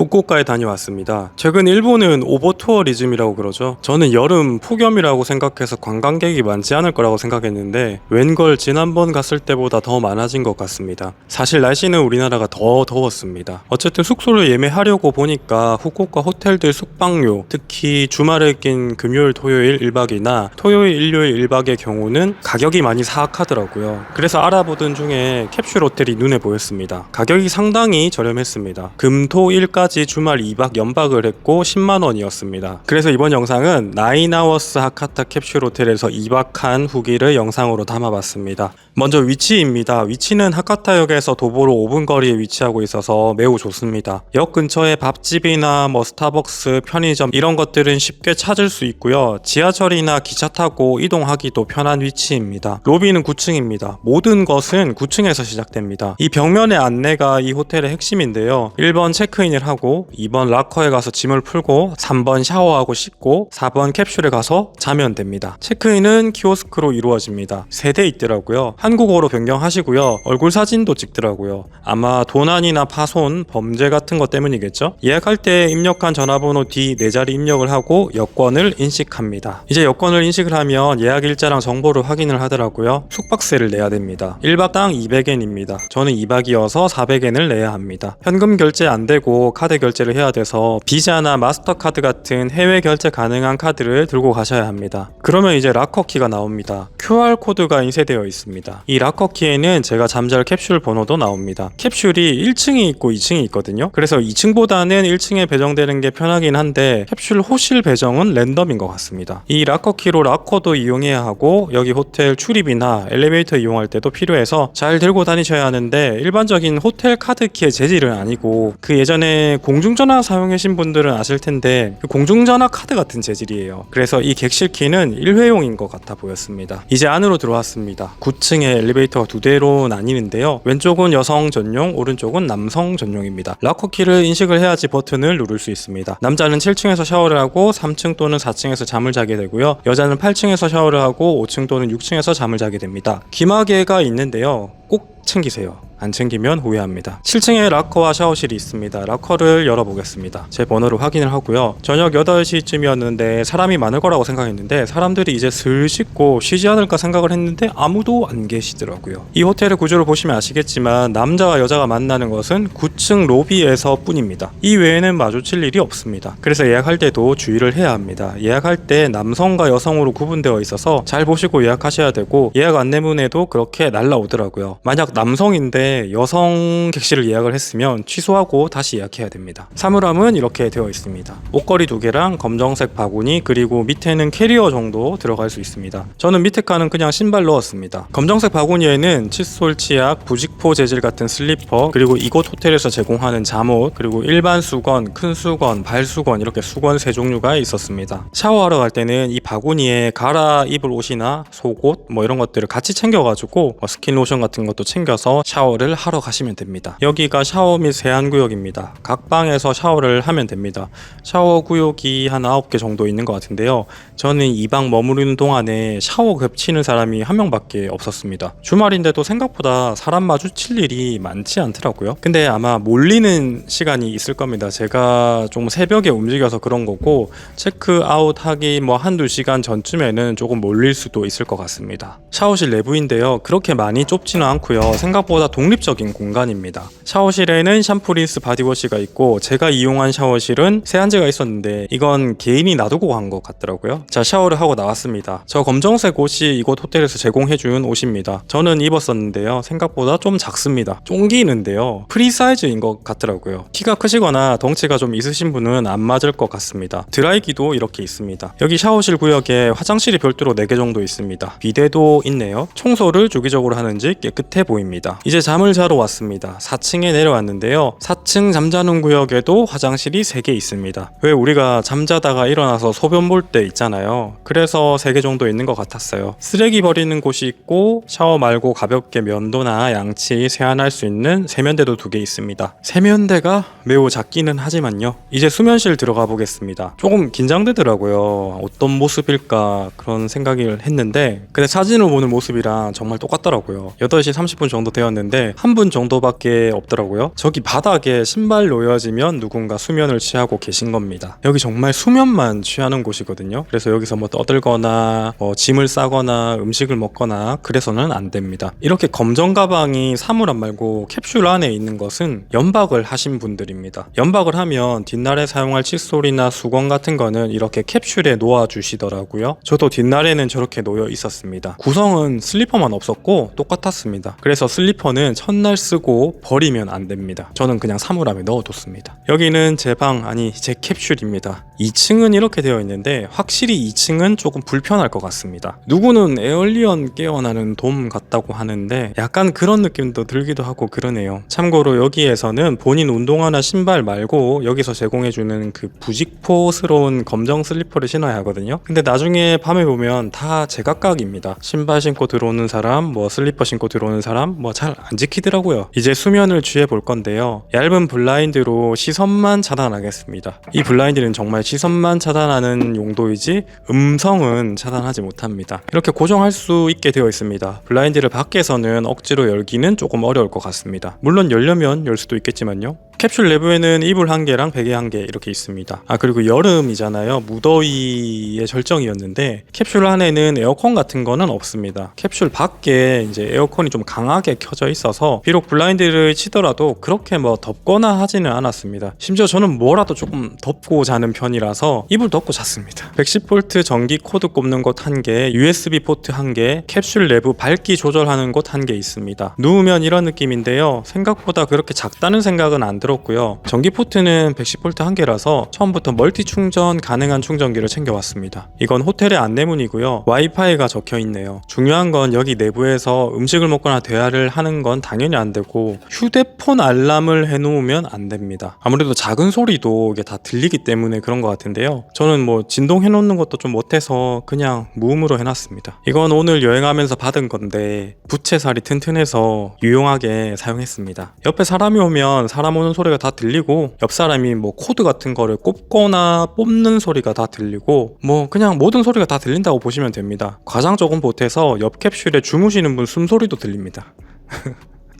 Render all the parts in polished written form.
후쿠오카에 다녀왔습니다. 최근 일본은 오버투어리즘이라고 그러죠. 저는 여름 폭염이라고 생각해서 관광객이 많지 않을 거라고 생각했는데 웬걸 지난번 갔을 때보다 더 많아진 것 같습니다. 사실 날씨는 우리나라가 더 더웠습니다. 어쨌든 숙소를 예매하려고 보니까 후쿠오카 호텔들 숙박료, 특히 주말에 낀 금요일 토요일 1박이나 토요일 일요일 1박의 경우는 가격이 많이 사악하더라고요. 그래서 알아보던 중에 캡슐 호텔이 눈에 보였습니다. 가격이 상당히 저렴했습니다. 금토 일까지 주말 2박 연박을 했고 10만원이었습니다. 그래서 이번 영상은 나인아워스 하카타 캡슐 호텔에서 2박한 후기를 영상으로 담아봤습니다. 먼저 위치입니다. 위치는 하카타역에서 도보로 5분 거리에 위치하고 있어서 매우 좋습니다. 역 근처에 밥집이나 스타벅스, 편의점 이런 것들은 쉽게 찾을 수 있고요. 지하철이나 기차 타고 이동하기도 편한 위치입니다. 로비는 9층입니다. 모든 것은 9층에서 시작됩니다. 이 벽면의 안내가 이 호텔의 핵심인데요. 1번 체크인을 하고 2번 락커에 가서 짐을 풀고 3번 샤워하고 씻고 4번 캡슐에 가서 자면 됩니다. 체크인은 키오스크로 이루어집니다. 3대 있더라고요. 한국어로 변경하시고요. 얼굴 사진도 찍더라고요. 아마 도난이나 파손, 범죄 같은 것 때문이겠죠? 예약할 때 입력한 전화번호 뒤 4자리 입력을 하고 여권을 인식합니다. 이제 여권을 인식을 하면 예약 일자랑 정보를 확인을 하더라고요. 숙박세를 내야 됩니다. 1박당 200엔입니다. 저는 2박이어서 400엔을 내야 합니다. 현금 결제 안 되고 카드 결제를 해야 돼서 비자나 마스터카드 같은 해외 결제 가능한 카드를 들고 가셔야 합니다. 그러면 이제 락커키가 나옵니다. QR코드가 인쇄되어 있습니다. 이 락커키에는 제가 잠잘 캡슐 번호도 나옵니다. 캡슐이 1층이 있고 2층이 있거든요. 그래서 2층보다는 1층에 배정되는 게 편하긴 한데 캡슐 호실 배정은 랜덤인 것 같습니다. 이 락커키로 락커도 이용해야 하고 여기 호텔 출입이나 엘리베이터 이용할 때도 필요해서 잘 들고 다니셔야 하는데 일반적인 호텔 카드키의 재질은 아니고 그 예전에 공중전화 사용하신 분들은 아실 텐데 그 공중전화 카드 같은 재질이에요. 그래서 이 객실키는 일회용인 것 같아 보였습니다. 이제 안으로 들어왔습니다. 9층에 엘리베이터가 2대로 나뉘는데요. 왼쪽은 여성 전용, 오른쪽은 남성 전용입니다. 락커키를 인식을 해야지 버튼을 누를 수 있습니다. 남자는 7층에서 샤워를 하고 3층 또는 4층에서 잠을 자게 되고요. 여자는 8층에서 샤워를 하고 5층 또는 6층에서 잠을 자게 됩니다. 귀마개가 있는데요. 꼭 챙기세요. 안 챙기면 후회합니다. 7층에 락커와 샤워실이 있습니다. 락커를 열어보겠습니다. 제 번호를 확인을 하고요. 저녁 8시쯤이었는데 사람이 많을 거라고 생각했는데 사람들이 이제 슬 씻고 쉬지 않을까 생각을 했는데 아무도 안 계시더라고요. 이 호텔의 구조를 보시면 아시겠지만 남자와 여자가 만나는 것은 9층 로비에서 뿐입니다. 이 외에는 마주칠 일이 없습니다. 그래서 예약할 때도 주의를 해야 합니다. 예약할 때 남성과 여성으로 구분되어 있어서 잘 보시고 예약하셔야 되고 예약 안내문에도 그렇게 날라오더라고요. 만약 남성인데 여성 객실을 예약을 했으면 취소하고 다시 예약해야 됩니다. 사물함은 이렇게 되어 있습니다. 옷걸이 2개랑 검정색 바구니 그리고 밑에는 캐리어 정도 들어갈 수 있습니다. 저는 밑에 칸은 그냥 신발 넣었습니다. 검정색 바구니에는 칫솔, 치약, 부직포 재질 같은 슬리퍼 그리고 이곳 호텔에서 제공하는 잠옷 그리고 일반 수건, 큰 수건, 발 수건 이렇게 수건 3종류가 있었습니다. 샤워하러 갈 때는 이 바구니에 갈아입을 옷이나 속옷 이런 것들을 같이 챙겨가지고 스킨로션 같은 것도 챙겨서 샤워를 하러 가시면 됩니다. 여기가 샤워 및 세안 구역입니다. 각 방에서 샤워를 하면 됩니다. 샤워 구역이 한 9개 정도 있는 것 같은데요. 저는 이 방 머무르는 동안에 샤워 겹치는 사람이 한 명밖에 없었습니다. 주말인데도 생각보다 사람 마주칠 일이 많지 않더라고요. 근데 아마 몰리는 시간이 있을 겁니다. 제가 좀 새벽에 움직여서 그런 거고 체크아웃 하기 한두 시간 전쯤에는 조금 몰릴 수도 있을 것 같습니다. 샤워실 내부인데요. 그렇게 많이 좁지는 않고요. 생각보다 독립적인 공간입니다. 샤워실에는 샴푸리스 바디워시가 있고 제가 이용한 샤워실은 세안제가 있었는데 이건 개인이 놔두고 간 것 같더라고요. 자, 샤워를 하고 나왔습니다. 저 검정색 옷이 이곳 호텔에서 제공해준 옷입니다. 저는 입었었는데요. 생각보다 좀 작습니다. 쫑기는데요. 프리 사이즈인 것 같더라고요. 키가 크시거나 덩치가 좀 있으신 분은 안 맞을 것 같습니다. 드라이기도 이렇게 있습니다. 여기 샤워실 구역에 화장실이 별도로 4개 정도 있습니다. 비데도 있네요. 청소를 주기적으로 하는지 깨끗해 보입니다. 이제 잠을 자러 왔습니다. 4층에 내려왔는데요. 4층 잠자는 구역에도 화장실이 3개 있습니다. 왜 우리가 잠자다가 일어나서 소변 볼 때 있잖아요. 그래서 3개 정도 있는 것 같았어요. 쓰레기 버리는 곳이 있고 샤워 말고 가볍게 면도나 양치, 세안할 수 있는 세면대도 2개 있습니다. 세면대가 매우 작기는 하지만요. 이제 수면실 들어가 보겠습니다. 조금 긴장되더라고요. 어떤 모습일까 그런 생각을 했는데 근데 사진으로 보는 모습이랑 정말 똑같더라고요. 8시 30분 정도 되었는데 있는데 한 분 정도밖에 없더라고요. 저기 바닥에 신발 놓여지면 누군가 수면을 취하고 계신 겁니다. 여기 정말 수면만 취하는 곳이거든요. 그래서 여기서 뭐 떠들거나 짐을 싸거나 음식을 먹거나 그래서는 안 됩니다. 이렇게 검정 가방이 사물함 말고 캡슐 안에 있는 것은 연박을 하신 분들입니다. 연박을 하면 뒷날에 사용할 칫솔이나 수건 같은 거는 이렇게 캡슐에 놓아 주시더라고요. 저도 뒷날에는 저렇게 놓여 있었습니다. 구성은 슬리퍼만 없었고 똑같았습니다. 그래서 슬리퍼는 첫날 쓰고 버리면 안 됩니다. 저는 그냥 사물함에 넣어뒀습니다. 여기는 제 방, 아니 제 캡슐입니다. 2층은 이렇게 되어 있는데 확실히 2층은 조금 불편할 것 같습니다. 누구는 에얼리언 깨어나는 돔 같다고 하는데 약간 그런 느낌도 들기도 하고 그러네요. 참고로 여기에서는 본인 운동화나 신발 말고 여기서 제공해주는 그 부직포스러운 검정 슬리퍼를 신어야 하거든요. 근데 나중에 밤에 보면 다 제각각입니다. 신발 신고 들어오는 사람, 뭐 슬리퍼 신고 들어오는 사람, 뭐 잘 안 지키더라고요. 이제 수면을 취해 볼 건데요. 얇은 블라인드로 시선만 차단하겠습니다. 이 블라인드는 정말 시선만 차단하는 용도이지 음성은 차단하지 못합니다. 이렇게 고정할 수 있게 되어 있습니다. 블라인드를 밖에서는 억지로 열기는 조금 어려울 것 같습니다. 물론 열려면 열 수도 있겠지만요. 캡슐 내부에는 이불 1개랑 베개 1개 이렇게 있습니다. 그리고 여름이잖아요. 무더위의 절정이었는데 캡슐 안에는 에어컨 같은 거는 없습니다. 캡슐 밖에 이제 에어컨이 좀 강하게 켜져 있어서 비록 블라인드를 치더라도 그렇게 뭐 덥거나 하지는 않았습니다. 심지어 저는 뭐라도 조금 덮고 자는 편이라서 이불 덮고 잤습니다. 110V 전기 코드 꼽는 곳 1개, USB 포트 1개, 캡슐 내부 밝기 조절하는 곳 1개 있습니다. 누우면 이런 느낌인데요. 생각보다 그렇게 작다는 생각은 안 들었고요. 전기 포트는 110V 1개라서 처음부터 멀티 충전 가능한 충전기를 챙겨왔습니다. 이건 호텔의 안내문이고요. 와이파이가 적혀있네요. 중요한 건 여기 내부에서 음식을 먹거나 대화를 하는 건 당연히 안 되고 휴대폰 알람을 해놓으면 안 됩니다. 아무래도 작은 소리도 이게 다 들리기 때문에 그런 것 같은데요. 저는 뭐 진동 해놓는 것도 좀 못해서 그냥 무음으로 해놨습니다. 이건 오늘 여행하면서 받은 건데 부채살이 튼튼해서 유용하게 사용했습니다. 옆에 사람이 오면 사람 오는 소리가 다 들리고 옆 사람이 뭐 코드 같은 거를 꼽거나 뽑는 소리가 다 들리고 뭐 그냥 모든 소리가 다 들린다고 보시면 됩니다. 과장 조금 보태서 옆 캡슐에 주무시는 분 숨소리도 들립니다.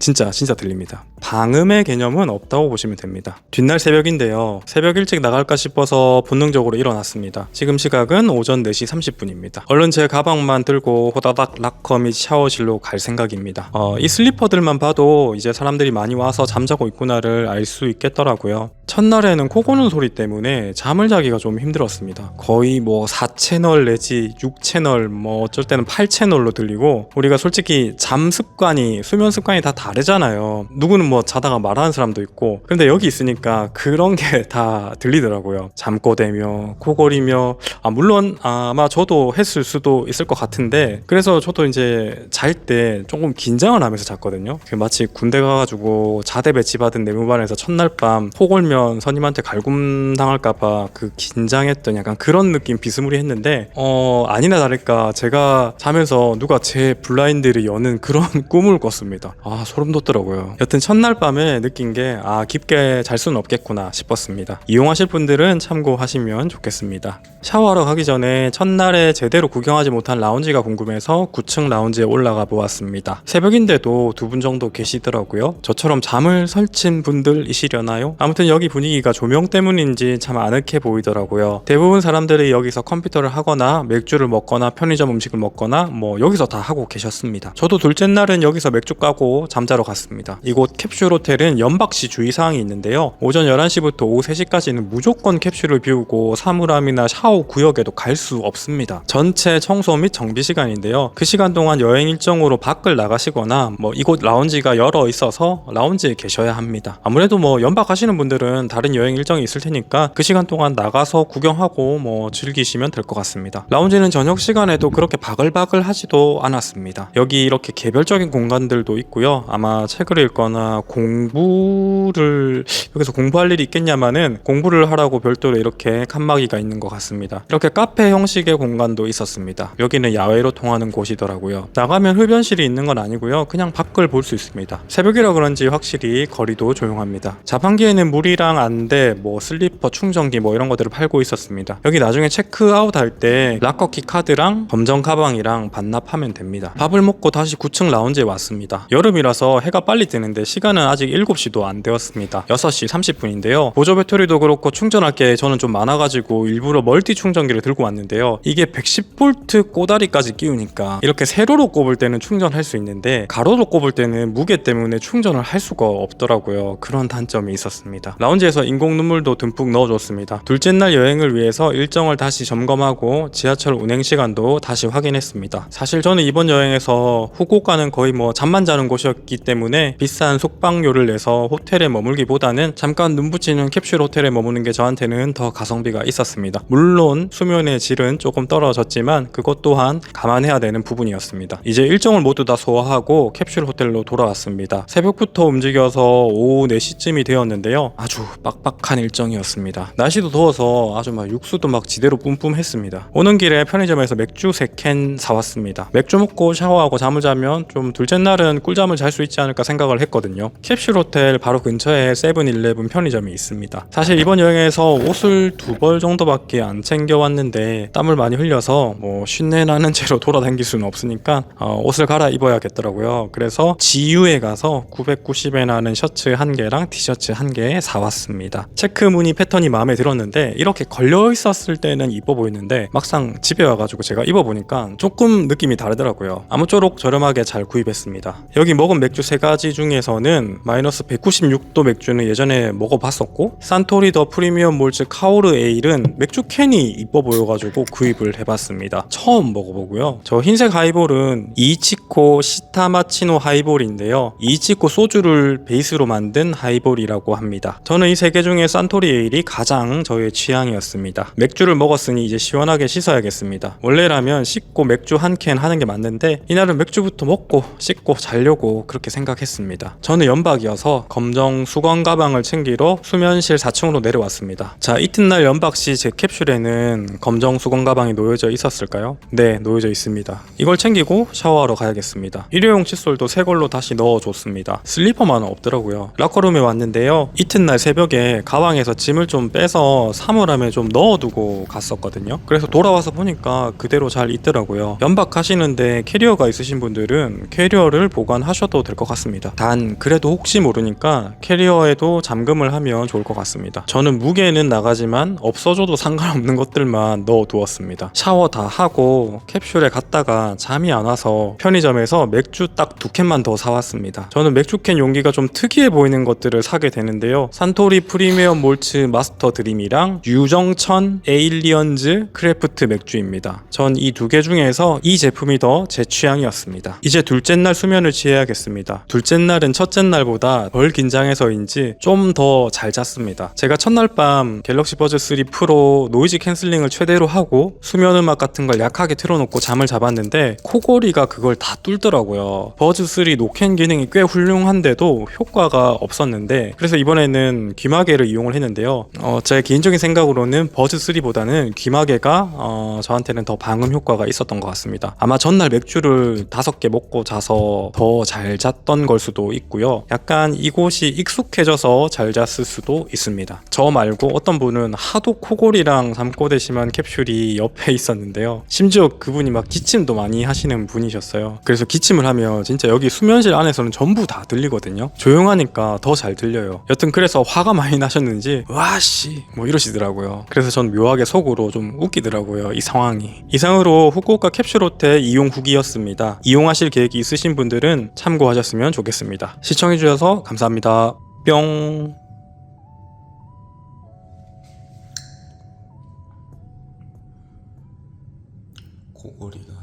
진짜 들립니다. 방음의 개념은 없다고 보시면 됩니다. 뒷날 새벽인데요. 새벽 일찍 나갈까 싶어서 본능적으로 일어났습니다. 지금 시각은 오전 4시 30분입니다. 얼른 제 가방만 들고 호다닥 락커 및 샤워실로 갈 생각입니다. 이 슬리퍼들만 봐도 이제 사람들이 많이 와서 잠자고 있구나를 알 수 있겠더라고요. 첫날에는 코 고는 소리 때문에 잠을 자기가 좀 힘들었습니다. 거의 뭐 4채널 내지 6채널 뭐 어쩔 때는 8채널로 들리고 우리가 솔직히 잠 습관이 수면 습관이 다 다르잖아요. 누구는 뭐 자다가 말하는 사람도 있고 근데 여기 있으니까 그런 게 다 들리더라고요. 잠꼬대며 코골이며 물론 아마 저도 했을 수도 있을 것 같은데 그래서 저도 이제 잘 때 조금 긴장을 하면서 잤거든요. 마치 군대 가가지고 자대 배치받은 내무반에서 첫날 밤 코 골면 선임한테 갈굼 당할까봐 그 긴장했던 약간 그런 느낌 비스무리했는데 아니나 다를까 제가 자면서 누가 제 블라인드를 여는 그런 꿈을 꿨습니다. 소름 돋더라고요. 여튼 첫날 밤에 느낀 게 깊게 잘 수는 없겠구나 싶었습니다. 이용하실 분들은 참고하시면 좋겠습니다. 샤워하러 가기 전에 첫날에 제대로 구경하지 못한 라운지가 궁금해서 9층 라운지에 올라가 보았습니다. 새벽인데도 2분 정도 계시더라고요. 저처럼 잠을 설친 분들이시려나요? 아무튼 여기 분위기가 조명 때문인지 참 아늑해 보이더라고요. 대부분 사람들이 여기서 컴퓨터를 하거나 맥주를 먹거나 편의점 음식을 먹거나 뭐 여기서 다 하고 계셨습니다. 저도 둘째 날은 여기서 맥주 까고 잠자러 갔습니다. 이곳 캡슐 호텔은 연박시 주의사항이 있는데요. 오전 11시부터 오후 3시까지는 무조건 캡슐을 비우고 사물함이나 샤워 구역에도 갈 수 없습니다. 전체 청소 및 정비 시간인데요. 그 시간 동안 여행 일정으로 밖을 나가시거나 뭐 이곳 라운지가 열어 있어서 라운지에 계셔야 합니다. 아무래도 뭐 연박하시는 분들은 다른 여행 일정이 있을 테니까 그 시간 동안 나가서 구경하고 뭐 즐기시면 될 것 같습니다. 라운지는 저녁 시간에도 그렇게 바글바글 하지도 않았습니다. 여기 이렇게 개별적인 공간들도 있고요. 아마 책을 읽거나 공부를 여기서 공부할 일이 있겠냐마는 공부를 하라고 별도로 이렇게 칸막이가 있는 것 같습니다. 이렇게 카페 형식의 공간도 있었습니다. 여기는 야외로 통하는 곳이더라고요. 나가면 흡연실이 있는 건 아니고요. 그냥 밖을 볼 수 있습니다. 새벽이라 그런지 확실히 거리도 조용합니다. 자판기에는 물이랑 옷장, 안대, 뭐 슬리퍼, 충전기 뭐 이런 것들을 팔고 있었습니다. 여기 나중에 체크아웃 할 때 락커키 카드랑 검정 가방이랑 반납하면 됩니다. 밥을 먹고 다시 9층 라운지에 왔습니다. 여름이라서 해가 빨리 뜨는데 시간은 아직 7시도 안 되었습니다. 6시 30분인데요. 보조 배터리도 그렇고 충전할 게 저는 좀 많아가지고 일부러 멀티 충전기를 들고 왔는데요. 이게 110V 꼬다리까지 끼우니까 이렇게 세로로 꼽을 때는 충전할 수 있는데 가로로 꼽을 때는 무게 때문에 충전을 할 수가 없더라고요. 그런 단점이 있었습니다. 라운지에서 인공 눈물도 듬뿍 넣어줬습니다. 둘째 날 여행을 위해서 일정을 다시 점검하고 지하철 운행 시간도 다시 확인했습니다. 사실 저는 이번 여행에서 후쿠오카는 거의 뭐 잠만 자는 곳이었기 때문에 비싼 숙박료를 내서 호텔에 머물기보다는 잠깐 눈 붙이는 캡슐 호텔에 머무는 게 저한테는 더 가성비가 있었습니다. 물론 수면의 질은 조금 떨어졌지만 그것 또한 감안해야 되는 부분이었습니다. 이제 일정을 모두 다 소화하고 캡슐 호텔로 돌아왔습니다. 새벽부터 움직여서 오후 4시쯤이 되었는데요. 아주 빡빡한 일정이었습니다. 날씨도 더워서 아주 막 육수도 막 지대로 뿜뿜했습니다. 오는 길에 편의점에서 맥주 3캔 사왔습니다. 맥주 먹고 샤워하고 잠을 자면 좀 둘째 날은 꿀잠을 잘 수 있지 않을까 생각을 했거든요. 캡슐 호텔 바로 근처에 세븐일레븐 편의점이 있습니다. 사실 이번 여행에서 옷을 2벌 정도밖에 안 챙겨왔는데 땀을 많이 흘려서 뭐 쉰내 나는 채로 돌아다닐 수는 없으니까 옷을 갈아입어야겠더라고요. 그래서 지유에 가서 990엔 하는 셔츠 1개랑 티셔츠 1개 사왔습니다. 체크 무늬 패턴이 마음에 들었는데 이렇게 걸려 있었을 때는 이뻐 보이는데 막상 집에 와가지고 제가 입어보니까 조금 느낌이 다르더라고요. 아무쪼록 저렴하게 잘 구입했습니다. 여기 먹은 맥주 3가지 중에서는 마이너스 196도 맥주는 예전에 먹어봤었고 산토리 더 프리미엄 몰츠 카오르 에일은 맥주 캔이 이뻐 보여가지고 구입을 해봤습니다. 처음 먹어보고요. 저 흰색 하이볼은 이치코 시타마치노 하이볼인데요. 이치코 소주를 베이스로 만든 하이볼이라고 합니다. 저는 이 3개 중에 산토리 에일이 가장 저의 취향이었습니다. 맥주를 먹었으니 이제 시원하게 씻어야겠습니다. 원래라면 씻고 맥주 1캔 하는 게 맞는데 이날은 맥주부터 먹고 씻고 자려고 그렇게 생각했습니다. 저는 연박이어서 검정 수건 가방을 챙기러 수면실 4층으로 내려왔습니다. 자, 이튿날 연박시 제 캡슐에는 검정 수건 가방이 놓여져 있었을까요? 네, 놓여져 있습니다. 이걸 챙기고 샤워하러 가야겠습니다. 일회용 칫솔도 새 걸로 다시 넣어줬습니다. 슬리퍼만 없더라고요. 락커룸에 왔는데요. 이튿날 새벽에 가방에서 짐을 좀 빼서 사물함에 좀 넣어두고 갔었거든요. 그래서 돌아와서 보니까 그대로 잘 있더라고요. 연박하시는데 캐리어가 있으신 분들은 캐리어를 보관하셔도 될 것 같습니다. 단 그래도 혹시 모르니까 캐리어에도 잠금을 하면 좋을 것 같습니다. 저는 무게는 나가지만 없어져도 상관없는 것들만 넣어두었습니다. 샤워 다 하고 캡슐에 갔다가 잠이 안 와서 편의점에서 맥주 딱 2캔만 더 사왔습니다. 저는 맥주캔 용기가 좀 특이해 보이는 것들을 사게 되는데요. 산토리 프리미엄 몰츠 마스터 드림이랑 유정천 에일리언즈 크래프트 맥주입니다. 전 이 2개 중에서 이 제품이 더 제 취향이었습니다. 이제 둘째 날 수면을 취해야겠습니다. 둘째 날은 첫째 날보다 덜 긴장해서인지 좀 더 잘 잤습니다. 제가 첫날 밤 갤럭시 버즈 3 프로 노이즈 캔슬링을 최대로 하고 수면 음악 같은 걸 약하게 틀어놓고 잠을 잡았는데 코골이가 그걸 다 뚫더라고요. 버즈 3 노캔 기능이 꽤 훌륭한데도 효과가 없었는데 그래서 이번에는 귀마개를 이용을 했는데요. 제 개인적인 생각으로는 버즈 3보다는 귀마개가 저한테는 더 방음 효과가 있었던 것 같습니다. 아마 전날 맥주를 5개 먹고 자서 더 잘 잤던 걸 수도 있고요. 약간 이곳이 익숙해져서 잘 잤을 수도 있습니다. 저 말고 어떤 분은 하도 코골이랑 잠꼬대 심한 캡슐이 옆에 있었는데요. 심지어 그분이 막 기침도 많이 하시는 분이셨어요. 그래서 기침을 하면 진짜 여기 수면실 안에서는 전부 다 들리거든요. 조용하니까 더 잘 들려요. 여튼 그래서 화가 많이 나셨는지 와씨 뭐 이러시더라고요. 그래서 전 묘하게 속으로 좀 웃기더라고요. 이 상황이. 이상으로 후쿠오카 캡슐 호텔 이용 후기였습니다. 이용하실 계획이 있으신 분들은 참고하셨으면 좋겠습니다. 시청해주셔서 감사합니다. 뿅. 코골이가